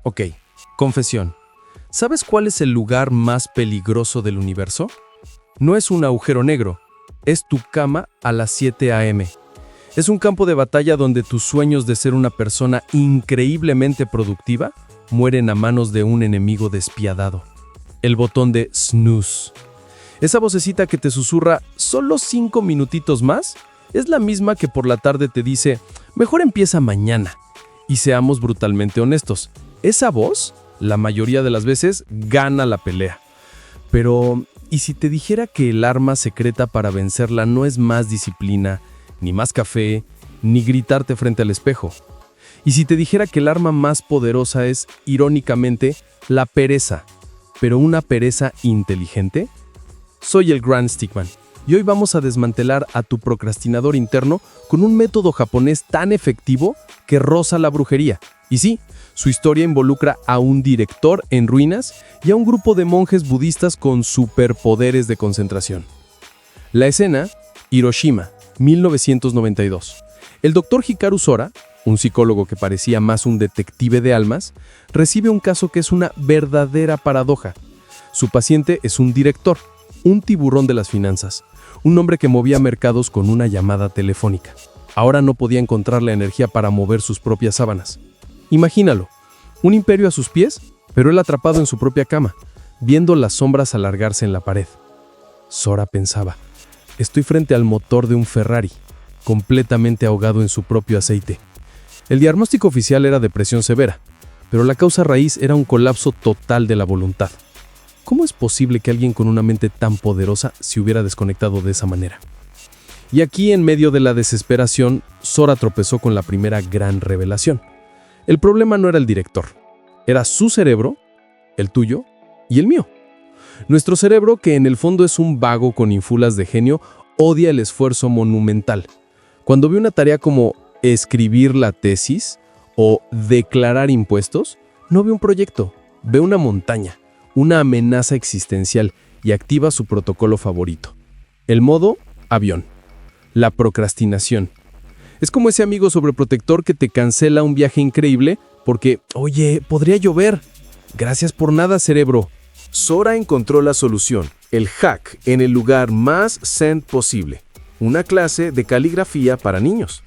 Ok, confesión. ¿Sabes cuál es el lugar más peligroso del universo? No es un agujero negro, es tu cama a las 7 a.m. Es un campo de batalla donde tus sueños de ser una persona increíblemente productiva mueren a manos de un enemigo despiadado. El botón de snooze. Esa vocecita que te susurra solo 5 minutitos más es la misma que por la tarde te dice, mejor empieza mañana. Y seamos brutalmente honestos, esa voz, la mayoría de las veces, gana la pelea. Pero, ¿y si te dijera que el arma secreta para vencerla no es más disciplina, ni más café, ni gritarte frente al espejo? ¿Y si te dijera que el arma más poderosa es, irónicamente, la pereza, pero una pereza inteligente? Soy el Grant Stickman, y hoy vamos a desmantelar a tu procrastinador interno con un método japonés tan efectivo que roza la brujería. Y sí, su historia involucra a un director en ruinas y a un grupo de monjes budistas con superpoderes de concentración. La escena, Hiroshima, 1992. El doctor Hikaru Sora, un psicólogo que parecía más un detective de almas, recibe un caso que es una verdadera paradoja. Su paciente es un director, un tiburón de las finanzas, un hombre que movía mercados con una llamada telefónica. Ahora no podía encontrar la energía para mover sus propias sábanas. Imagínalo, un imperio a sus pies, pero él atrapado en su propia cama, viendo las sombras alargarse en la pared. Sora pensaba, estoy frente al motor de un Ferrari, completamente ahogado en su propio aceite. El diagnóstico oficial era depresión severa, pero la causa raíz era un colapso total de la voluntad. ¿Cómo es posible que alguien con una mente tan poderosa se hubiera desconectado de esa manera? Y aquí, en medio de la desesperación, Sora tropezó con la primera gran revelación. El problema no era el director, era su cerebro, el tuyo y el mío. Nuestro cerebro, que en el fondo es un vago con ínfulas de genio, odia el esfuerzo monumental. Cuando ve una tarea como escribir la tesis o declarar impuestos, no ve un proyecto, ve una montaña, una amenaza existencial y activa su protocolo favorito. El modo avión. La procrastinación. Es como ese amigo sobreprotector que te cancela un viaje increíble porque, oye, podría llover. Gracias por nada, cerebro. Sora encontró la solución, el hack, en el lugar más zen posible. Una clase de caligrafía para niños.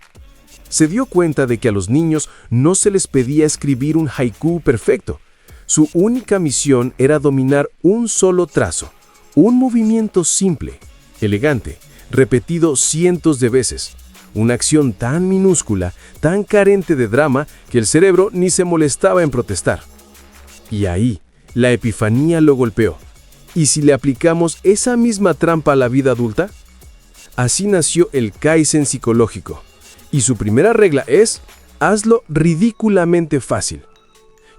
Se dio cuenta de que a los niños no se les pedía escribir un haiku perfecto. Su única misión era dominar un solo trazo, un movimiento simple, elegante, repetido cientos de veces. Una acción tan minúscula, tan carente de drama, que el cerebro ni se molestaba en protestar. Y ahí, la epifanía lo golpeó. ¿Y si le aplicamos esa misma trampa a la vida adulta? Así nació el Kaizen psicológico. Y su primera regla es, hazlo ridículamente fácil.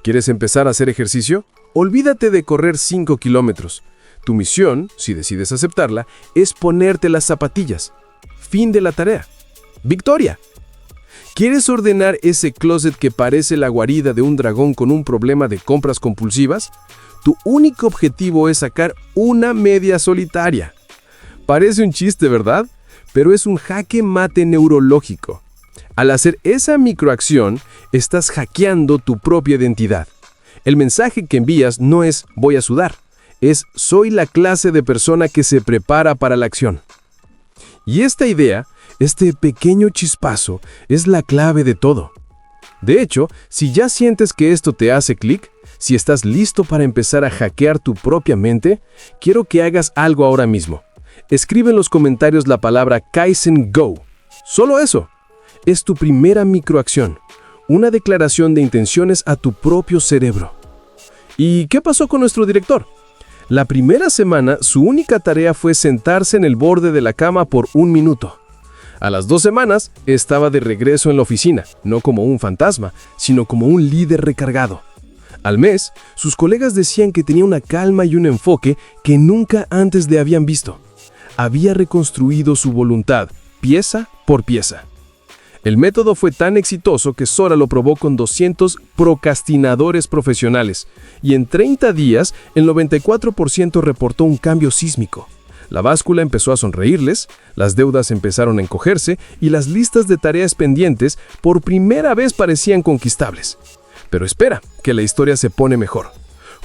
¿Quieres empezar a hacer ejercicio? Olvídate de correr 5 kilómetros. Tu misión, si decides aceptarla, es ponerte las zapatillas. Fin de la tarea. ¡Victoria! ¿Quieres ordenar ese closet que parece la guarida de un dragón con un problema de compras compulsivas? Tu único objetivo es sacar una media solitaria. Parece un chiste, ¿verdad? Pero es un jaque mate neurológico. Al hacer esa microacción, estás hackeando tu propia identidad. El mensaje que envías no es voy a sudar, es soy la clase de persona que se prepara para la acción. Y esta idea, este pequeño chispazo, es la clave de todo. De hecho, si ya sientes que esto te hace clic, si estás listo para empezar a hackear tu propia mente, quiero que hagas algo ahora mismo. Escribe en los comentarios la palabra Kaizen Go. Solo eso. Es tu primera microacción. Una declaración de intenciones a tu propio cerebro. ¿Y qué pasó con nuestro director? La primera semana, su única tarea fue sentarse en el borde de la cama por 1 minuto. A las 2 semanas, estaba de regreso en la oficina, no como un fantasma, sino como un líder recargado. Al mes, sus colegas decían que tenía una calma y un enfoque que nunca antes le habían visto. Había reconstruido su voluntad, pieza por pieza. El método fue tan exitoso que Sora lo probó con 200 procrastinadores profesionales y en 30 días el 94% reportó un cambio sísmico. La báscula empezó a sonreírles, las deudas empezaron a encogerse y las listas de tareas pendientes por primera vez parecían conquistables. Pero espera, que la historia se pone mejor.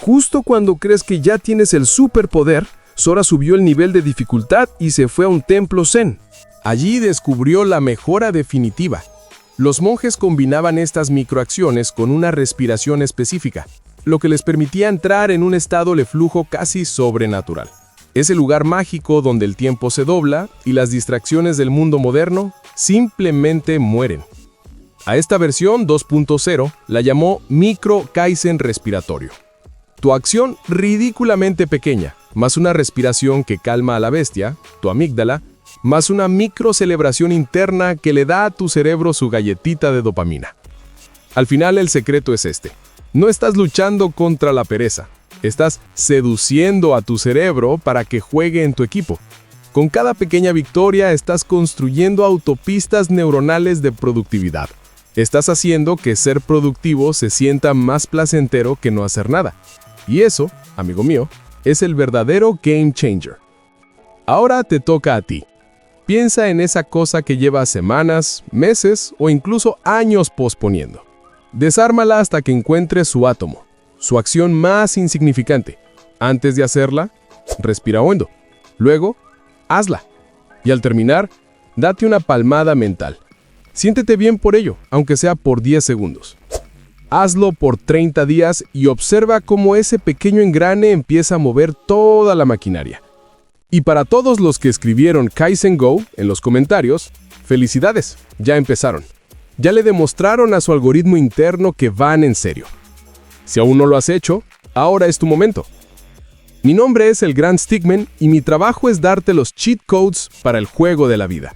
Justo cuando crees que ya tienes el superpoder, Sora subió el nivel de dificultad y se fue a un templo zen. Allí descubrió la mejora definitiva. Los monjes combinaban estas microacciones con una respiración específica, lo que les permitía entrar en un estado de flujo casi sobrenatural. Es el lugar mágico donde el tiempo se dobla y las distracciones del mundo moderno simplemente mueren. A esta versión 2.0 la llamó Micro Kaizen Respiratorio. Tu acción ridículamente pequeña, más una respiración que calma a la bestia, tu amígdala, más una micro celebración interna que le da a tu cerebro su galletita de dopamina. Al final el secreto es este. No estás luchando contra la pereza, estás seduciendo a tu cerebro para que juegue en tu equipo. Con cada pequeña victoria estás construyendo autopistas neuronales de productividad. Estás haciendo que ser productivo se sienta más placentero que no hacer nada. Y eso, amigo mío, es el verdadero game changer. Ahora te toca a ti. Piensa en esa cosa que llevas semanas, meses o incluso años posponiendo. Desármala hasta que encuentres su átomo, su acción más insignificante. Antes de hacerla, respira hondo. Luego, hazla. Y al terminar, date una palmada mental. Siéntete bien por ello, aunque sea por 10 segundos. Hazlo por 30 días y observa cómo ese pequeño engrane empieza a mover toda la maquinaria. Y para todos los que escribieron Kaizen Go en los comentarios, felicidades, ya empezaron. Ya le demostraron a su algoritmo interno que van en serio. Si aún no lo has hecho, ahora es tu momento. Mi nombre es el Gran Stickman y mi trabajo es darte los cheat codes para el juego de la vida.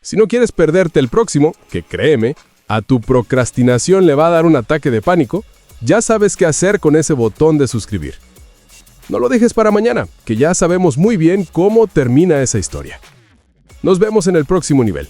Si no quieres perderte el próximo, que créeme, a tu procrastinación le va a dar un ataque de pánico, ya sabes qué hacer con ese botón de suscribir. No lo dejes para mañana, que ya sabemos muy bien cómo termina esa historia. Nos vemos en el próximo nivel.